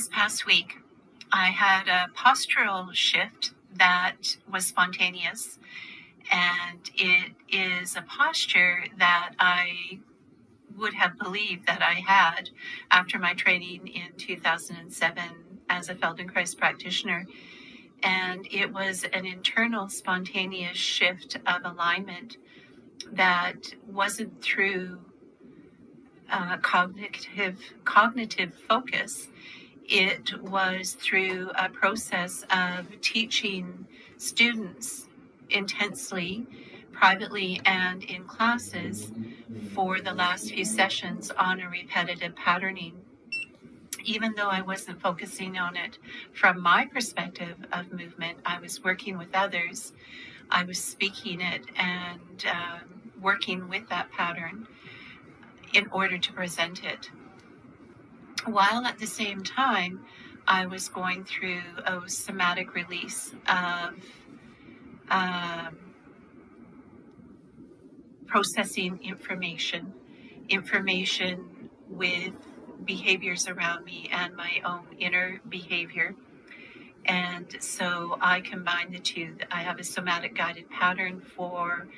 This past week, I had a postural shift that was spontaneous, and it is a posture that I would have believed that I had after my training in 2007 as a Feldenkrais practitioner. And it was an internal spontaneous shift of alignment that wasn't through cognitive focus. It was through a process of teaching students intensely, privately, and in classes for the last few sessions on a repetitive patterning. Even though I wasn't focusing on it from my perspective of movement, I was working with others. I was speaking it and working with that pattern in order to present it, while at the same time I was going through a somatic release of processing information with behaviors around me and my own inner behavior. And so I combine the two. I have a somatic guided pattern for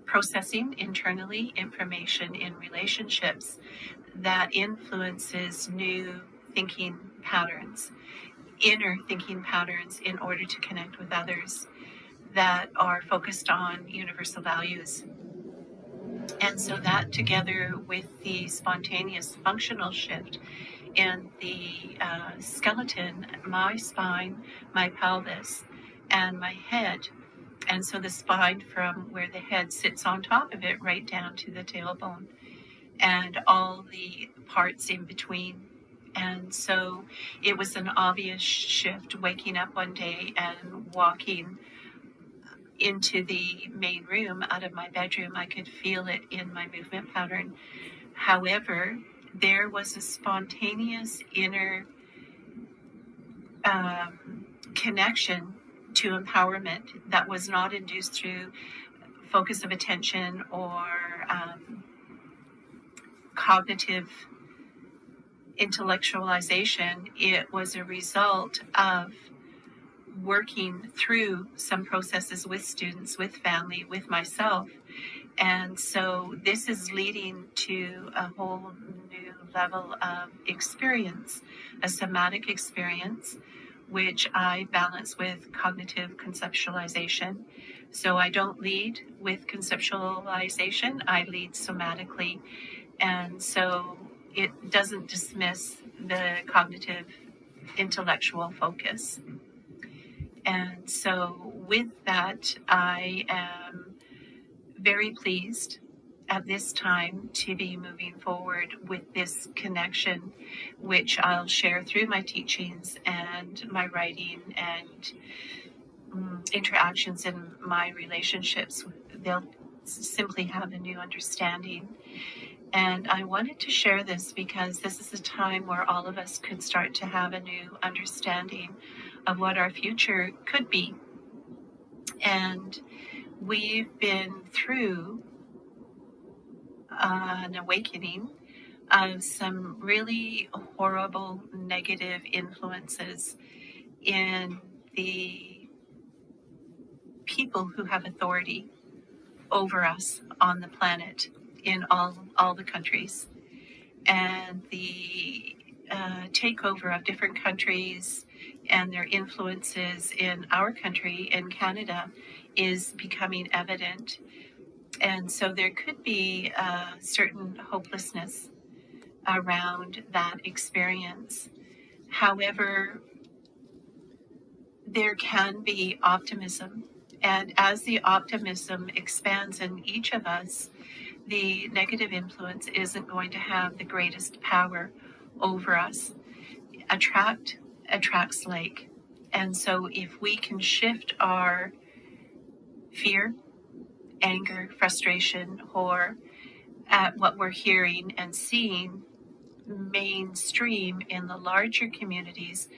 processing internally information in relationships that influences new thinking patterns, inner thinking patterns, in order to connect with others that are focused on universal values. And so that, together with the spontaneous functional shift in the skeleton, my spine, my pelvis, and my head. And so the spine, from where the head sits on top of it right down to the tailbone, and all the parts in between. And so it was an obvious shift, waking up one day and walking into the main room out of my bedroom. I could feel it in my movement pattern. However, there was a spontaneous inner connection to empowerment that was not induced through focus of attention or cognitive intellectualization. It was a result of working through some processes with students, with family, with myself. And so this is leading to a whole new level of experience, a somatic experience, which I balance with cognitive conceptualization. So I don't lead with conceptualization, I lead somatically. And so it doesn't dismiss the cognitive intellectual focus. And so with that, I am very pleased at this time to be moving forward with this connection, which I'll share through my teachings and my writing and interactions in my relationships. They'll simply have a new understanding. And I wanted to share this because this is a time where all of us could start to have a new understanding of what our future could be. And we've been through an awakening of some really horrible negative influences in the people who have authority over us on the planet, in all the countries. And the takeover of different countries and their influences in our country, in Canada, is becoming evident. And so there could be a certain hopelessness around that experience. However, there can be optimism. And as the optimism expands in each of us, the negative influence isn't going to have the greatest power over us. Attract attracts like. And so if we can shift our fear, anger, frustration, horror at what we're hearing and seeing mainstream in the larger communities,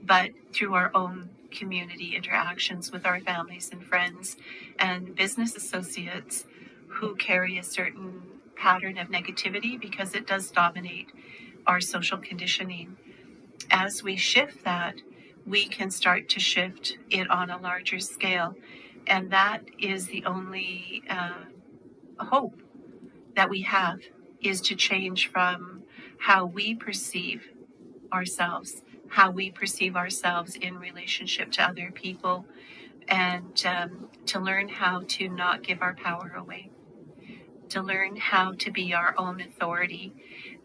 but through our own community interactions with our families and friends and business associates who carry a certain pattern of negativity, because it does dominate our social conditioning. As we shift that, we can start to shift it on a larger scale. And that is the only hope that we have, is to change from how we perceive ourselves, how we perceive ourselves in relationship to other people, and to learn how to not give our power away, to learn how to be our own authority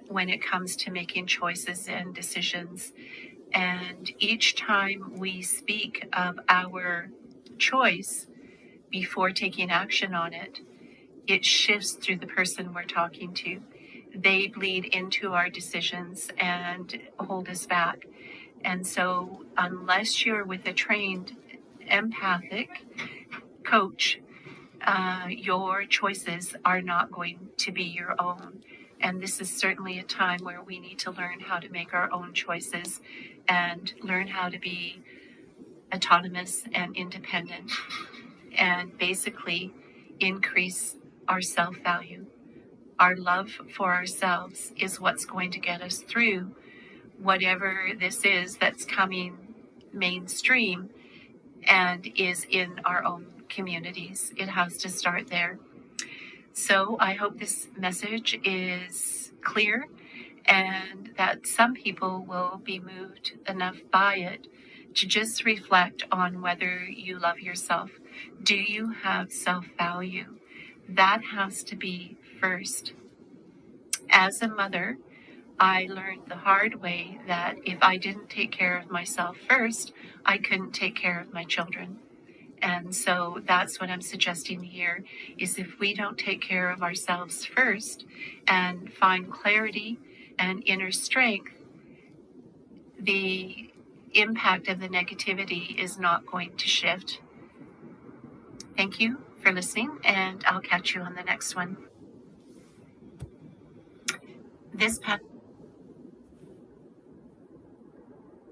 when it comes to making choices and decisions. And each time we speak of our choice before taking action on it, it shifts through the person we're talking to. They bleed into our decisions and hold us back. And so, unless you're with a trained empathic coach, your choices are not going to be your own. And this is certainly a time where we need to learn how to make our own choices and learn how to be autonomous and independent, and basically increase our self-value. Our love for ourselves is what's going to get us through whatever this is that's coming mainstream and is in our own communities. It has to start there. So I hope this message is clear, and that some people will be moved enough by it to just reflect on whether you love yourself. Do you have self-value? That has to be first. As a mother, I learned the hard way that if I didn't take care of myself first, I couldn't take care of my children. And so that's what I'm suggesting here, is if we don't take care of ourselves first and find clarity and inner strength, the impact of the negativity is not going to shift. Thank you for listening, and I'll catch you on the next one. This